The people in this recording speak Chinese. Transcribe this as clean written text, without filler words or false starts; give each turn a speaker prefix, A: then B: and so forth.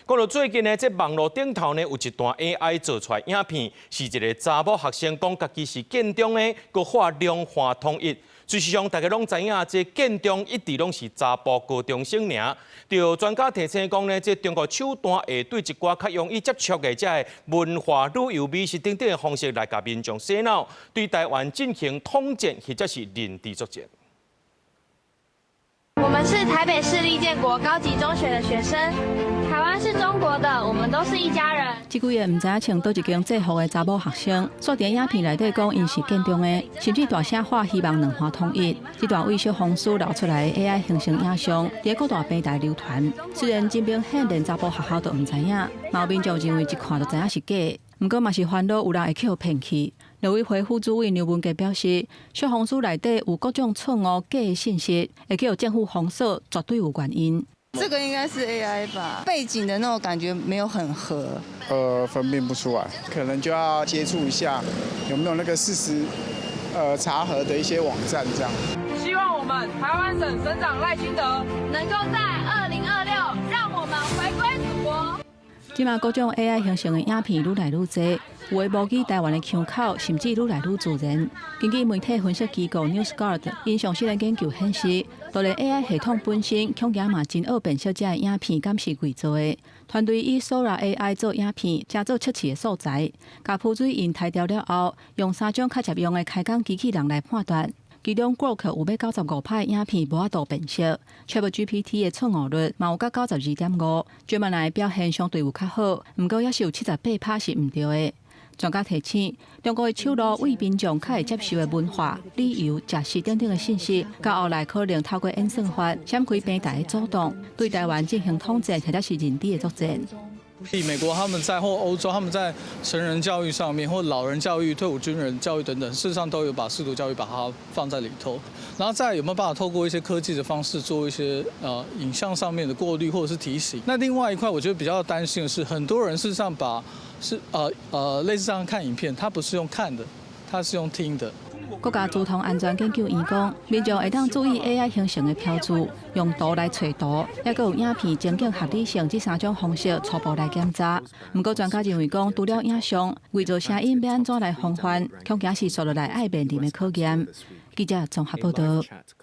A: 讲到最近呢，这网络顶头呢有一段 AI 做出来影片，是一个查某学生讲家己是建中的，佮画量化统一。事实上，大家拢知影，这建中一直拢是查甫高中生尔。就专家提醒讲呢，这中国手段会对一寡较容易接触的这个文化、旅游、美食等等的方式来甲民众洗脑，对台湾进行统战或者是认知作战。
B: 我们是台北市立建国高级中学的学生。台湾是中国的，我们都是一家人。
C: 这几个唔知影穿倒一间制服的查某学生，锁定影片内底讲因是建中的，甚至大声话希望两化统一。这段猥亵风书流出来的 AI 形成影像，在各大平台流传。虽然真明显连查甫学校都唔知影，毛民众认为一看就知影是假。不过嘛是烦恼有人会去互骗去。陆委会副主委刘文杰表示，小红书内底有各种错误假的信息，会去有政府封锁，绝对有原因。
D: 这个应该是 AI 吧，背景的那种感觉没有很合，
E: 分辨不出来，可能就要接触一下有没有那个事实查核的一些网站这样。
F: 希望我们台湾省省长赖清德
B: 能够在2026让我们回归祖国。
C: 即马各种 AI 形成的影片愈来愈多，有的模拟台湾的腔口，甚至愈来愈自然。根据媒体分析机构 NewsGuard 因详细的研究显示，就连 AI 系统本身，恐惊嘛真学辨识这的影片敢是伪造的。团队以 Sora AI 做影片，加做测试的素材，甲浮水印抬掉了后，用3种较常用的开讲机器人来判断。其中 Grok 有要95%的影片无法度辨识 ，ChatGPT 的错误率嘛有到92.5%，专门来表现相对有较好，不过也是有78%是唔对的。专家提醒，中国的手路为民众较会接受的文化、旅游、食食等等的信息，到后来可能透过演算法闪开平台的主动，对台湾进行统战或者是认知的作战。
G: 以美国他们在或欧洲他们在成人教育上面，或老人教育、退伍军人教育等等，事实上都有把视读教育把它放在里头。然后再有没有办法透过一些科技的方式做一些影像上面的过滤或者是提醒？那另外一块我觉得比较担心的是，很多人事实上把类似这样看影片，他不是用看的，他是用听的。
C: 国家资通安全研究院讲，民众会当注意 AI 形成的标注，用图来找图，也有影片情景合理性这3种方式初步来检查。不过专家认为讲，除了影像，伪造声音要安怎来防范，恐惊是受落来爱辨认的考验。记者综合报道。